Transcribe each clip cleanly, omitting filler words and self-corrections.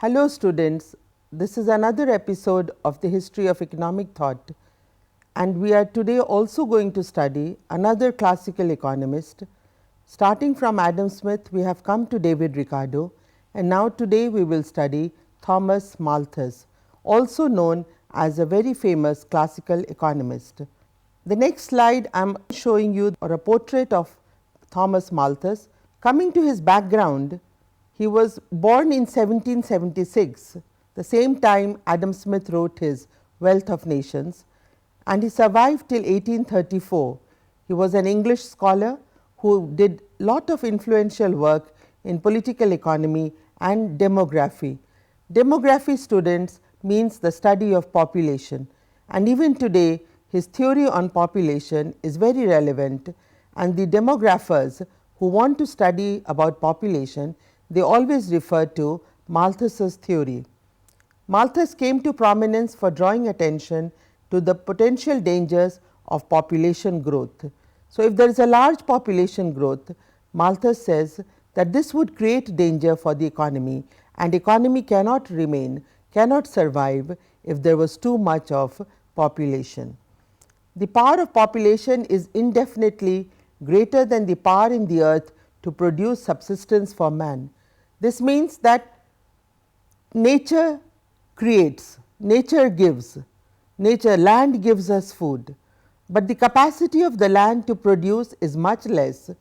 Hello students, this is another episode of the History of Economic Thought, and we are today also going to study another classical economist. Starting from Adam Smith, we have come to David Ricardo, and now today we will study Thomas Malthus, also known as a very famous classical economist. The next slide I am showing you a portrait of Thomas Malthus. Coming to his background, he was born in 1776, the same time Adam Smith wrote his Wealth of Nations, and he survived till 1834. He was an English scholar who did lot of influential work in political economy and demography. Demography, students, means the study of population, and even today his theory on population is very relevant, and the demographers who want to study about population, they always refer to Malthus's theory. Malthus came to prominence for drawing attention to the potential dangers of population growth. So, if there is a large population growth, Malthus says that this would create danger for the economy, and economy cannot remain, cannot survive if there was too much of population. The power of population is indefinitely greater than the power in the earth to produce subsistence for man. This means that nature creates, nature gives, land gives us food, but the capacity of the land to produce is much less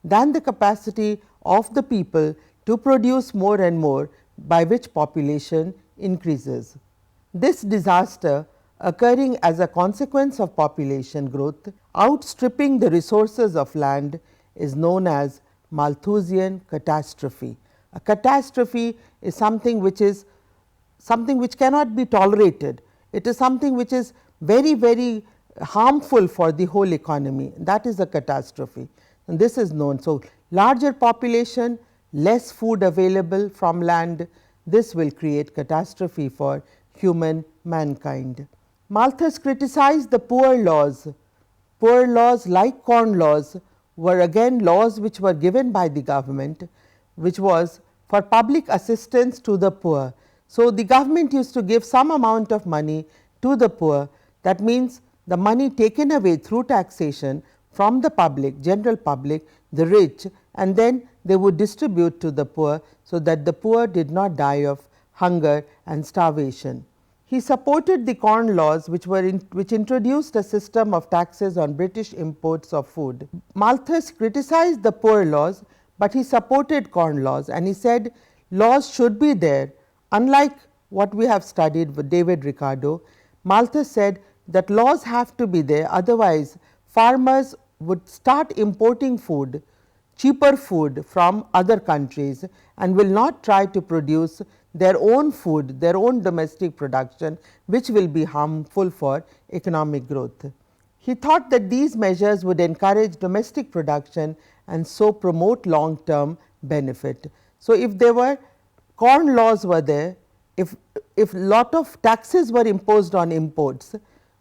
than the capacity of the people to produce more and more, by which population increases. This disaster occurring as a consequence of population growth outstripping the resources of land is known as Malthusian catastrophe. A catastrophe is something which cannot be tolerated. It is something which is very, very harmful for the whole economy. That is a catastrophe, and this is known. So, larger population, less food available from land, this will create catastrophe for mankind. Malthus criticized the poor laws. Poor laws, like corn laws, were again laws which were given by the government, which was for public assistance to the poor. So, the government used to give some amount of money to the poor. That means, the money taken away through taxation from the public, general public, the rich, and then they would distribute to the poor, so that the poor did not die of hunger and starvation. He supported the corn laws which introduced a system of taxes on British imports of food. Malthus criticized the poor laws, but he supported corn laws, and he said laws should be there. Unlike what we have studied with David Ricardo, Malthus said that laws have to be there, otherwise farmers would start importing food, cheaper food from other countries, and will not try to produce their own food, their own domestic production, which will be harmful for economic growth. He thought that these measures would encourage domestic production and so promote long term benefit. So, if there were corn laws were there, if lot of taxes were imposed on imports,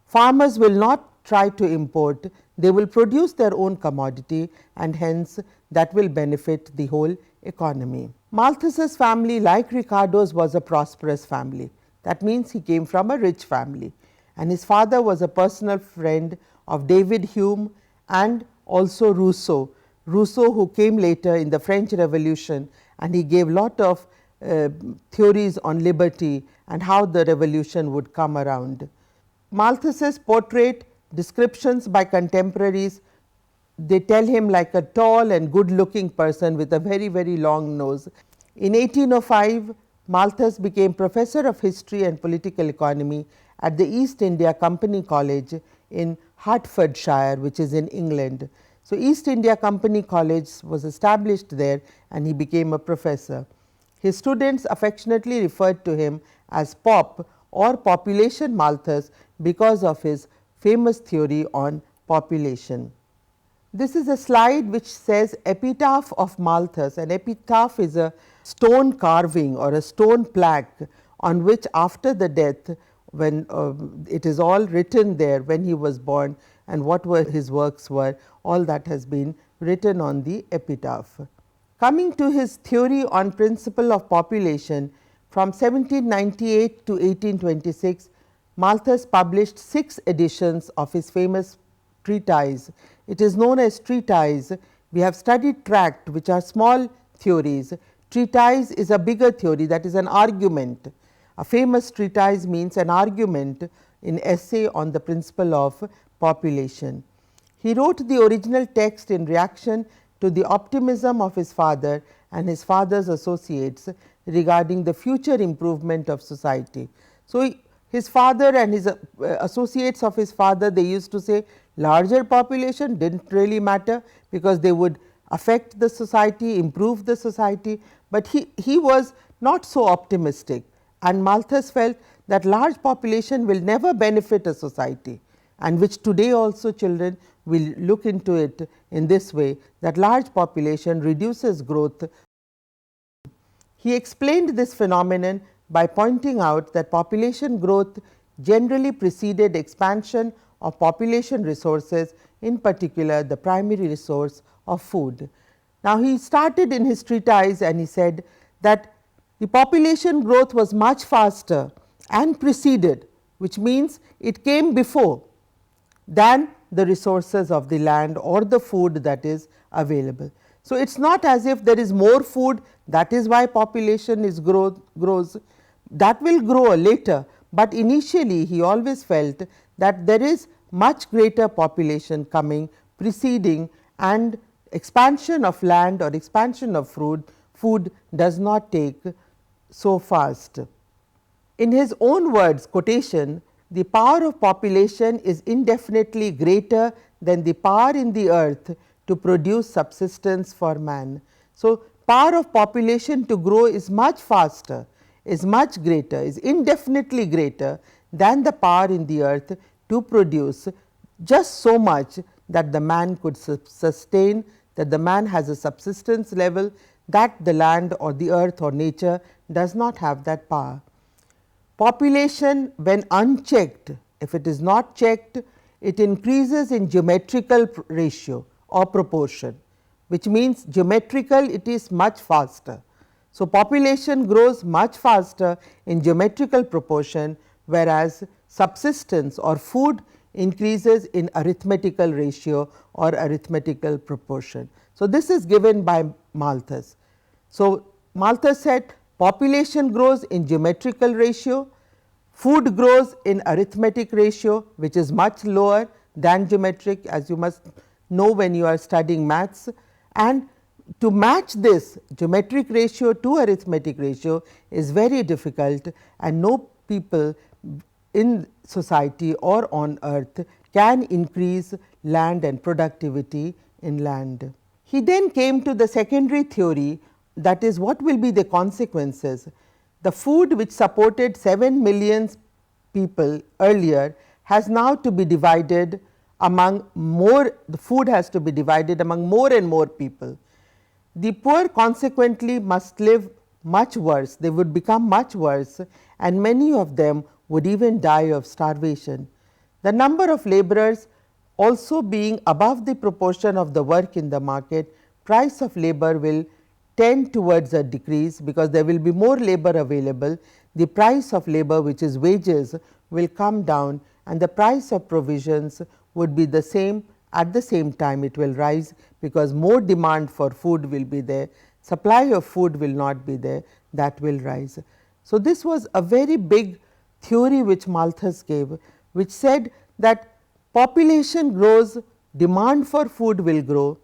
farmers will not try to import, they will produce their own commodity, and hence that will benefit the whole economy. Malthus's family, like Ricardo's, was a prosperous family. That means he came from a rich family, and his father was a personal friend of David Hume and also Rousseau. Rousseau, who came later in the French Revolution, and he gave lot of theories on liberty and how the revolution would come around. Malthus's portrait descriptions by contemporaries, they tell him like a tall and good looking person with a very, very long nose. In 1805, Malthus became professor of history and political economy at the East India Company College in Hertfordshire, which is in England. So, East India Company College was established there, and he became a professor. His students affectionately referred to him as Pop or Population Malthus because of his famous theory on population. This is a slide which says Epitaph of Malthus. An epitaph is a stone carving or a stone plaque on which, after the death, when it is all written there, when he was born and what were his works were, all that has been written on the epitaph. Coming to his theory on principle of population, From 1798 to 1826, Malthus published 6 editions of his famous treatise. It is known as treatise. We have studied tract, which are small theories. Treatise is a bigger theory, that is an argument. A famous treatise means an argument in essay on the principle of population. He wrote the original text in reaction to the optimism of his father and his father's associates regarding the future improvement of society. So, his father and his associates of his father, they used to say larger population did not really matter, because they would affect the society, improve the society, but he was not so optimistic, and Malthus felt that large population will never benefit a society, and which today also children will look into it in this way, that large population reduces growth. He explained this phenomenon by pointing out that population growth generally preceded expansion of population resources, in particular the primary resource of food. Now, he started in his treatise and he said that the population growth was much faster and preceded, which means it came before, than the resources of the land or the food that is available. So, it is not as if there is more food, that is why population is grows, that will grow later, but initially he always felt that there is much greater population coming preceding, and expansion of land or expansion of food does not take so fast. In his own words, quotation, the power of population is indefinitely greater than the power in the earth to produce subsistence for man. So, power of population to grow is much faster, is much greater, is indefinitely greater than the power in the earth to produce just so much that the man could sustain, that the man has a subsistence level, that the land or the earth or nature does not have that power. Population, when unchecked, if it is not checked, it increases in geometrical ratio or proportion, which means geometrical it is much faster. So, population grows much faster in geometrical proportion, whereas subsistence or food increases in arithmetical ratio or arithmetical proportion. So, this is given by Malthus. So, Malthus said population grows in geometrical ratio, food grows in arithmetic ratio, which is much lower than geometric, as you must know when you are studying maths, and to match this geometric ratio to arithmetic ratio is very difficult, and no people in society or on earth can increase land and productivity in land. He then came to the secondary theory, that is, what will be the consequences. The food which supported 7 million people earlier has now to be divided among more, the food has to be divided among more and more people. The poor consequently must live much worse, they would become much worse, and many of them would even die of starvation. The number of laborers also being above the proportion of the work in the market, price of labor will tend towards a decrease, because there will be more labor available. The price of labor, which is wages, will come down, and the price of provisions would be the same. At the same time it will rise, because more demand for food will be there, supply of food will not be there, that will rise. So, this was a very big theory which Malthus gave, which said that population grows, demand for food will grow,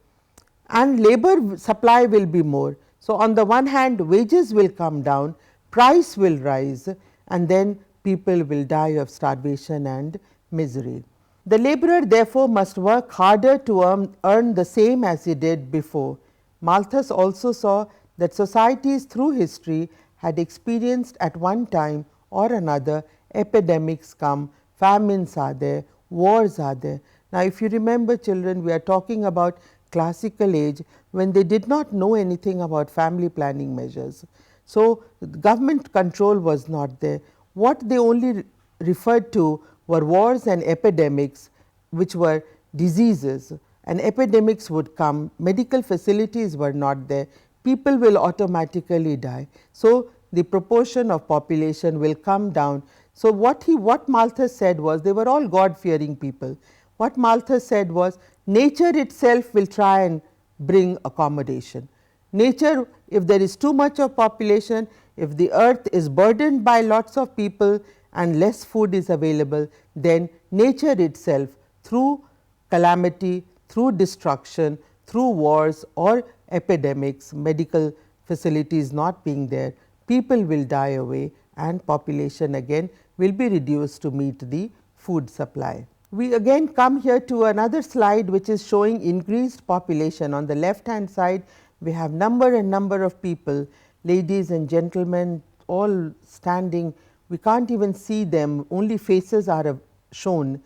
and labor supply will be more. So, on the one hand wages will come down, price will rise, and then people will die of starvation and misery. The laborer therefore must work harder to earn the same as he did before. Malthus also saw that societies through history had experienced at one time or another epidemics come, famines are there, wars are there. Now, if you remember children, we are talking about classical age, when they did not know anything about family planning measures. So, government control was not there. What they only referred to were wars and epidemics, which were diseases, and epidemics would come, medical facilities were not there, people will automatically die. So, the proportion of population will come down. So, what Malthus said was, they were all God fearing people. What Malthus said was, nature itself will try and bring accommodation. Nature, if there is too much of population, if the earth is burdened by lots of people and less food is available, then nature itself, through calamity, through destruction, through wars or epidemics, medical facilities not being there, people will die away and population again will be reduced to meet the food supply. We again come here to another slide which is showing increased population. On the left hand side, we have number and number of people, ladies and gentlemen, all standing. We can't even see them, only faces are shown.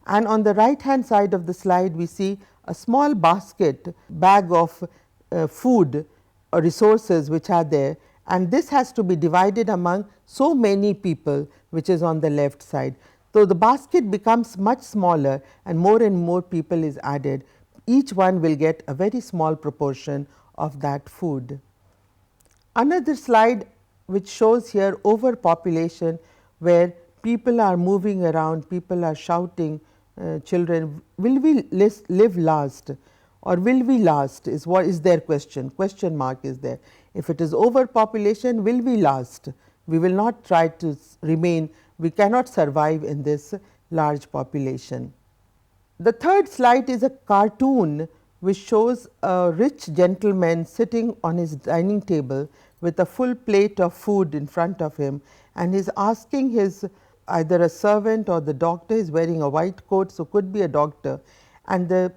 And on the right hand side of the slide, we see a small basket, bag of food or resources which are there, and this has to be divided among so many people, which is on the left side. So, the basket becomes much smaller and more people is added. Each one will get a very small proportion of that food. Another slide which shows here overpopulation, where people are moving around, people are shouting, children, will we live last or will we last, is what is their question, question mark is there. If it is overpopulation, will we last? We will not try to remain, we cannot survive in this large population. The third slide is a cartoon which shows a rich gentleman sitting on his dining table with a full plate of food in front of him, and he is asking his either a servant or the doctor, is wearing a white coat, so could be a doctor, and the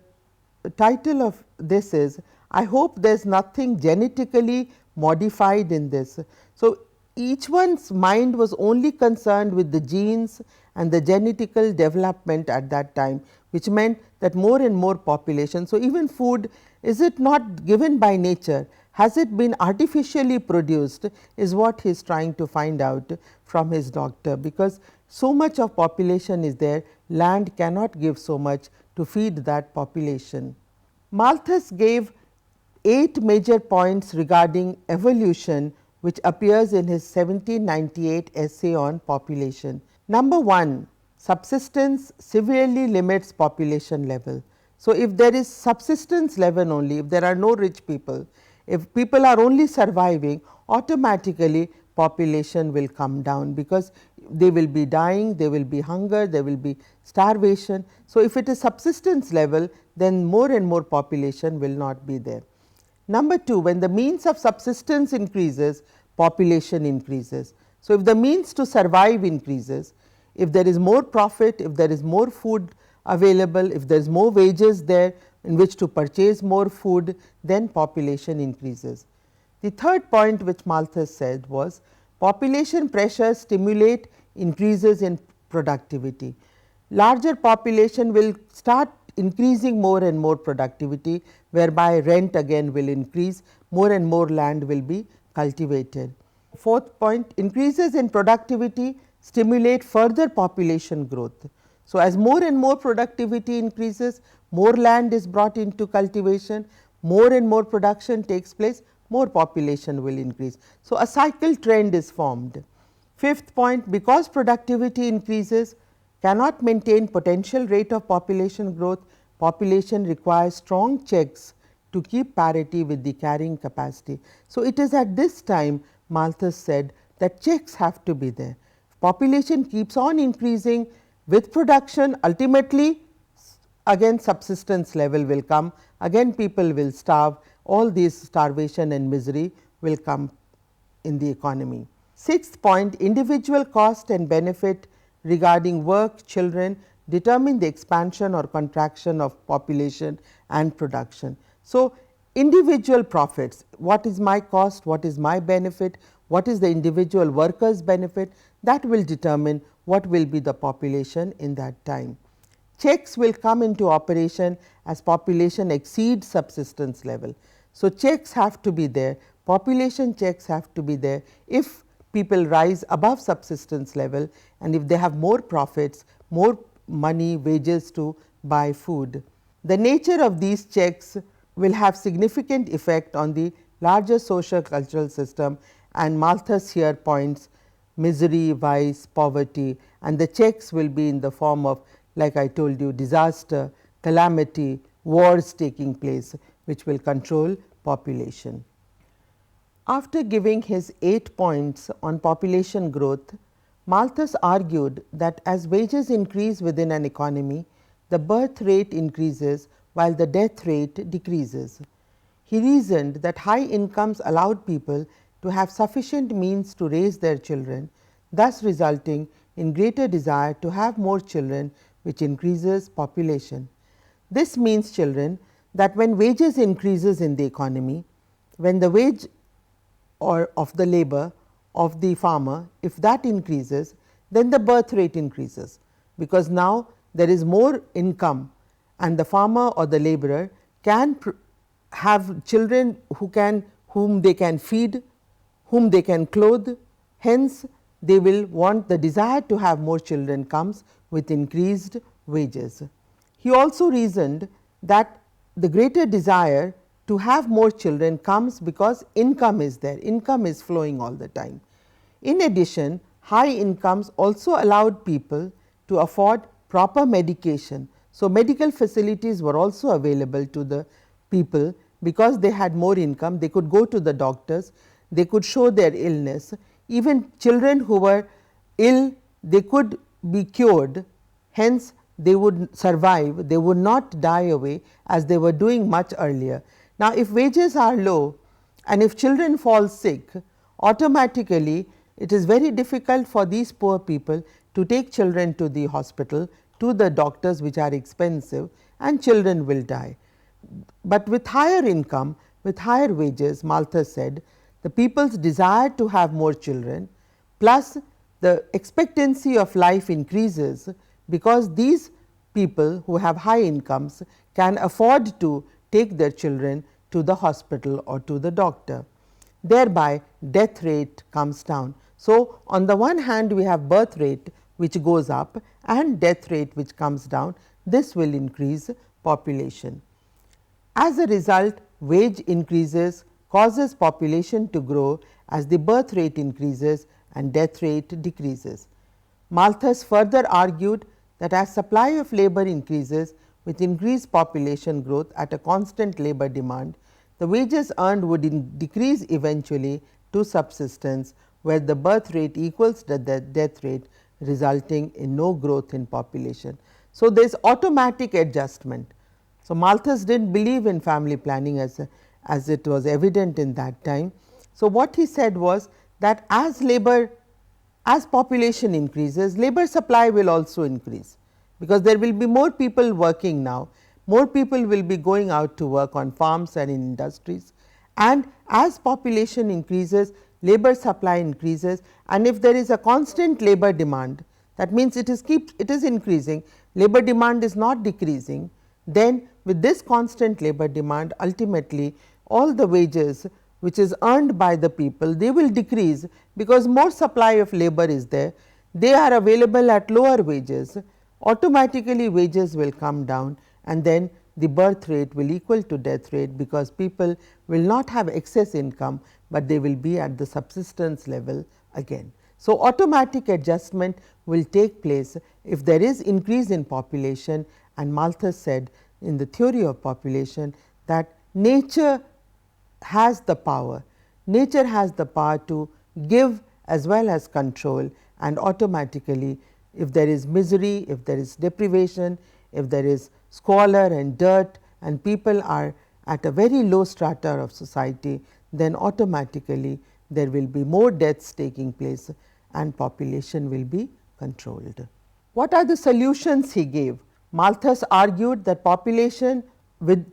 title of this is, I hope there is nothing genetically modified in this. So, each one's mind was only concerned with the genes and the genetical development at that time, which meant that more and more population. So, even food, is it not given by nature, has it been artificially produced, is what he is trying to find out from his doctor, because so much of population is there, land cannot give so much to feed that population. Malthus gave 8 major points regarding evolution, which appears in his 1798 essay on population. Number 1, subsistence severely limits population level. So, if there is subsistence level only, if there are no rich people, if people are only surviving, automatically population will come down, because they will be dying, there will be hunger, there will be starvation. So, if it is subsistence level, then more and more population will not be there. Number 2, when the means of subsistence increases, population increases. So, if the means to survive increases, if there is more profit, if there is more food available, if there is more wages there in which to purchase more food, then population increases. The third point which Malthus said was, population pressures stimulate increases in productivity. Larger population will start increasing more and more productivity, whereby rent again will increase, more and more land will be cultivated. Fourth point, increases in productivity stimulate further population growth. So, as more and more productivity increases, more land is brought into cultivation, more and more production takes place, more population will increase. So, a cycle trend is formed. Fifth point, because productivity increases, cannot maintain potential rate of population growth, population requires strong checks to keep parity with the carrying capacity. So, it is at this time Malthus said that checks have to be there. Population keeps on increasing with production, ultimately again subsistence level will come, again people will starve, all these starvation and misery will come in the economy. Sixth point, individual cost and benefit regarding work, children determine the expansion or contraction of population and production. So, individual profits, what is my cost, what is my benefit, what is the individual worker's benefit, that will determine what will be the population in that time. Checks will come into operation as population exceeds subsistence level. So, checks have to be there, population checks have to be there if people rise above subsistence level, and if they have more profits, more money, wages to buy food. The nature of these checks will have significant effect on the larger social cultural system and Malthus here points misery, vice, poverty, and the checks will be in the form of, like I told you, disaster, calamity, wars taking place, which will control population. After giving his 8 points on population growth, Malthus argued that as wages increase within an economy, the birth rate increases while the death rate decreases. He reasoned that high incomes allowed people to have sufficient means to raise their children, thus resulting in greater desire to have more children, which increases population. This means, children, that when wages increases in the economy, when the wage or of the labor of the farmer, if that increases, then the birth rate increases, because now there is more income and the farmer or the laborer can have children whom they can feed, whom they can clothe. Hence, they will want, the desire to have more children comes with increased wages. He also reasoned that the greater desire to have more children comes because income is there, income is flowing all the time. In addition, high incomes also allowed people to afford proper medication. So, medical facilities were also available to the people because they had more income, they could go to the doctors, they could show their illness. Even children who were ill, they could be cured, hence they would survive, they would not die away as they were doing much earlier. Now, if wages are low and if children fall sick, automatically it is very difficult for these poor people to take children to the hospital, to the doctors, which are expensive, and children will die. But with higher income, with higher wages, Malthus said, the people's desire to have more children plus the expectancy of life increases, because these people who have high incomes can afford to take their children to the hospital or to the doctor. Thereby, death rate comes down. So, on the one hand we have birth rate which goes up and death rate which comes down. This will increase population. As a result, wage increases causes population to grow as the birth rate increases and death rate decreases. Malthus further argued that as supply of labor increases with increased population growth at a constant labor demand, the wages earned would decrease eventually to subsistence, where the birth rate equals the death rate, resulting in no growth in population. So, there is automatic adjustment. So, Malthus did not believe in family planning as it was evident in that time. So, what he said was that as population increases, labor supply will also increase, because there will be more people working now, more people will be going out to work on farms and in industries, and as population increases, labor supply increases, and if there is a constant labor demand, that means it is increasing, labor demand is not decreasing, then with this constant labor demand, ultimately all the wages which is earned by the people, they will decrease, because more supply of labor is there, they are available at lower wages, automatically wages will come down, and then the birth rate will equal to death rate, because people will not have excess income, but they will be at the subsistence level again. So, automatic adjustment will take place if there is increase in population, and Malthus said in the theory of population that nature has the power to give as well as control, and automatically if there is misery, if there is deprivation, if there is squalor and dirt and people are at a very low strata of society, then automatically there will be more deaths taking place and population will be controlled. What are the solutions he gave? Malthus argued that population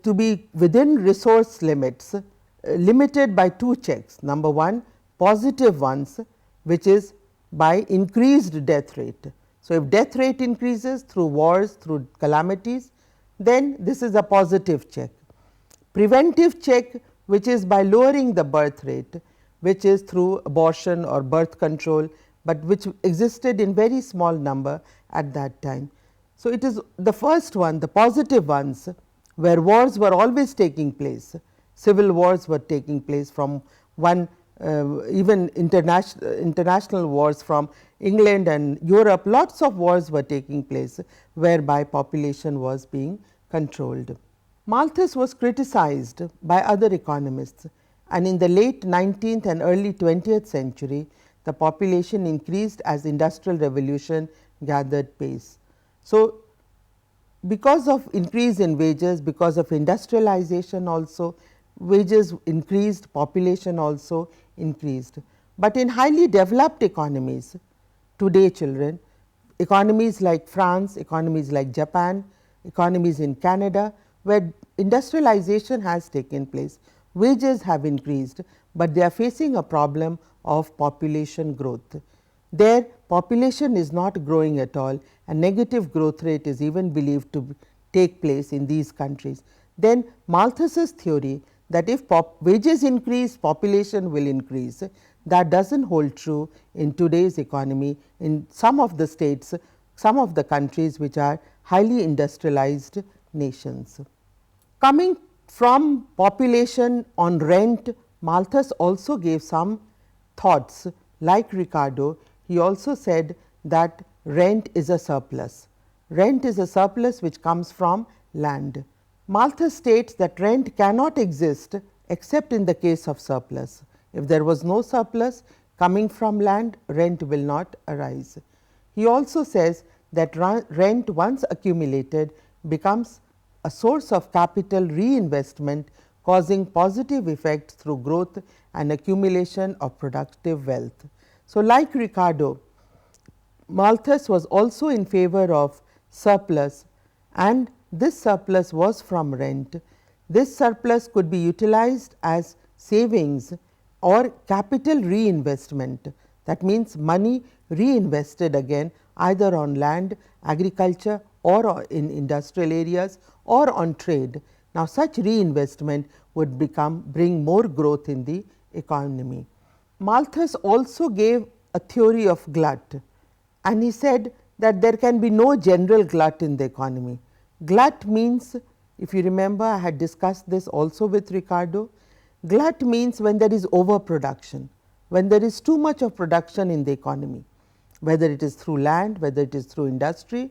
to be within resource limits, limited by two checks. Number one, positive ones, which is by increased death rate. So, if death rate increases through wars, through calamities, then this is a positive check. Preventive check, which is by lowering the birth rate, which is through abortion or birth control, but which existed in very small number at that time. So, it is the first one, the positive ones, where wars were always taking place, civil wars were taking place from one even international wars from England and Europe, lots of wars were taking place whereby population was being controlled. Malthus was criticized by other economists, and in the late 19th and early 20th century, the population increased as industrial revolution gathered pace. So, because of increase in wages, because of industrialization also, wages increased, population also increased. But in highly developed economies, today children, economies like France, economies like Japan, economies in Canada, where industrialization has taken place, wages have increased, but they are facing a problem of population growth. Their population is not growing at all, and negative growth rate is even believed to take place in these countries. Then Malthus's theory that if wages increase, population will increase, that does not hold true in today's economy in some of the states, some of the countries which are highly industrialized nations. Coming from population on rent, Malthus also gave some thoughts. Like Ricardo, he also said that rent is a surplus. Rent is a surplus which comes from land. Malthus states that rent cannot exist except in the case of surplus. If there was no surplus coming from land, rent will not arise. He also says that rent, once accumulated, becomes a source of capital reinvestment, causing positive effects through growth and accumulation of productive wealth. So, like Ricardo, Malthus was also in favor of surplus, and this surplus was from rent. This surplus could be utilized as savings or capital reinvestment. That means, money reinvested again either on land, agriculture, or in industrial areas, or on trade. Now, such reinvestment would bring more growth in the economy. Malthus also gave a theory of glut, and he said that there can be no general glut in the economy. Glut means, if you remember, I had discussed this also with Ricardo. Glut means when there is overproduction, when there is too much of production in the economy, whether it is through land, whether it is through industry.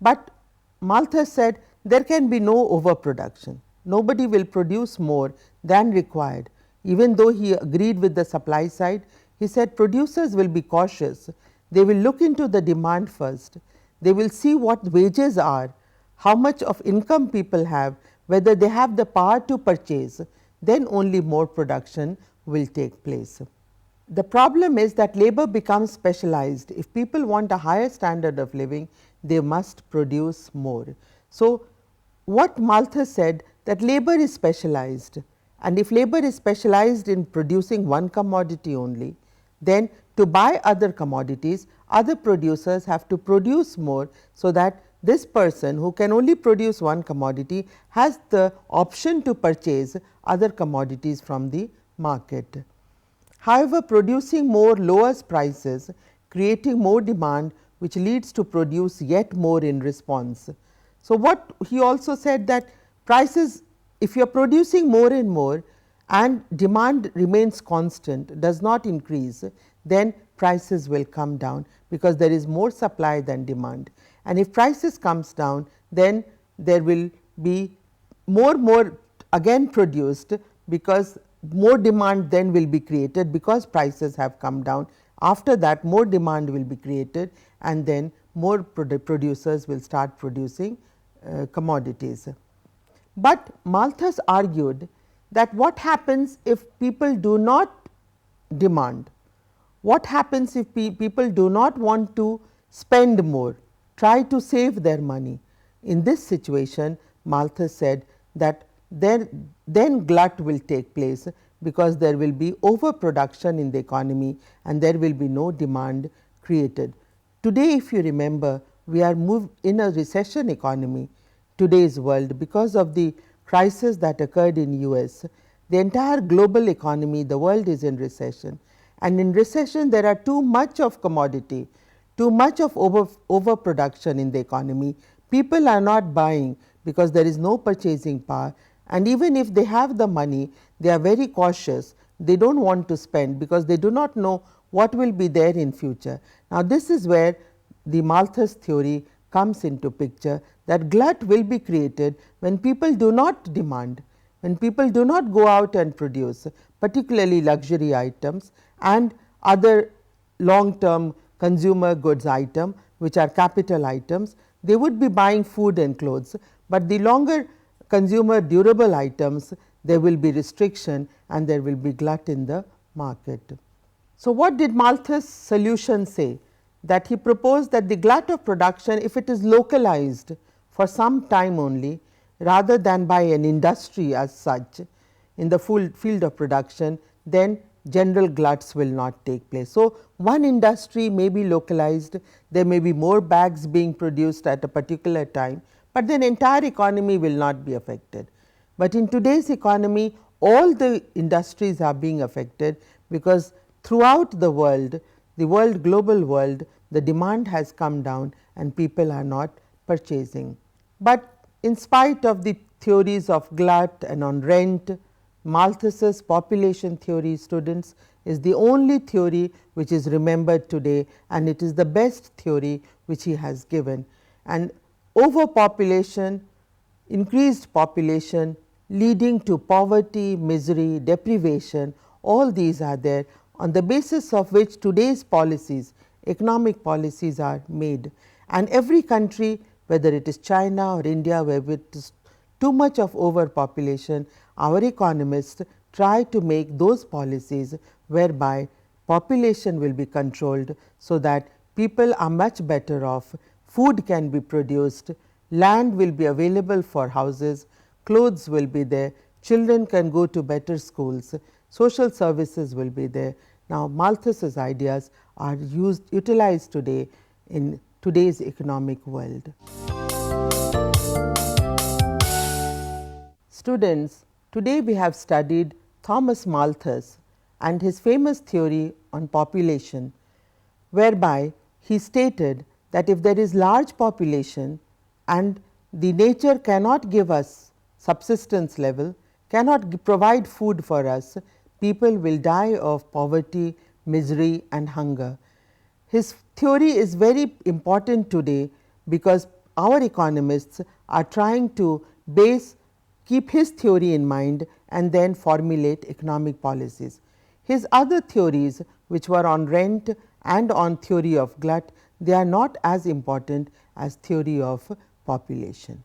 But Malthus said there can be no overproduction. Nobody will produce more than required. Even though he agreed with the supply side, he said producers will be cautious. They will look into the demand first. They will see what wages are, how much of income people have, whether they have the power to purchase, then only more production will take place. The problem is that labor becomes specialized. If people want a higher standard of living, they must produce more. So, what Malthus said, that labor is specialized, and if labor is specialized in producing one commodity only, then to buy other commodities, other producers have to produce more, so that this person who can only produce one commodity has the option to purchase other commodities from the market. However, producing more lowers prices, creating more demand, which leads to produce yet more in response. So, what he also said, that prices, if you are producing more and more and demand remains constant, does not increase, then prices will come down, because there is more supply than demand. And if prices comes down, then there will be more again produced, because more demand then will be created, because prices have come down. After that, more demand will be created, and then more producers will start producing commodities. But Malthus argued that what happens if people do not demand? What happens if people do not want to spend more, try to save their money? In this situation, Malthus said that then glut will take place, because there will be overproduction in the economy and there will be no demand created. Today, if you remember, we are moved in a recession economy, today's world, because of the crisis that occurred in US. The entire global economy, the world is in recession, and in recession there are too much of commodity, too much of overproduction in the economy. People are not buying because there is no purchasing power, and even if they have the money, they are very cautious, they do not want to spend, because they do not know what will be there in future. Now, this is where the Malthus theory comes into picture, that glut will be created when people do not demand, when people do not go out and produce, particularly luxury items and other long term consumer goods item, which are capital items. They would be buying food and clothes, but the longer consumer durable items, there will be restriction and there will be glut in the market. So, what did Malthus' solution say? That he proposed that the glut of production, if it is localized for some time only, rather than by an industry as such in the full field of production, then general gluts will not take place. So, one industry may be localized, there may be more bags being produced at a particular time, but then entire economy will not be affected. But in today's economy, all the industries are being affected, because throughout the world global world, the demand has come down and people are not purchasing. But in spite of the theories of glut and on rent, Malthus's population theory, students, is the only theory which is remembered today, and it is the best theory which he has given. And overpopulation, increased population leading to poverty, misery, deprivation, all these are there, on the basis of which today's policies, economic policies are made. And every country, whether it is China or India, where it is too much of overpopulation, our economists try to make those policies whereby population will be controlled, so that people are much better off, food can be produced, land will be available for houses, clothes will be there, children can go to better schools, social services will be there. Now, Malthus's ideas are utilized today in today's economic world. Students, today we have studied Thomas Malthus and his famous theory on population, whereby he stated that if there is large population and the nature cannot give us subsistence level, cannot provide food for us, people will die of poverty, misery and hunger. His theory is very important today, because our economists are trying to keep his theory in mind and then formulate economic policies. His other theories, which were on rent and on theory of glut, they are not as important as theory of population.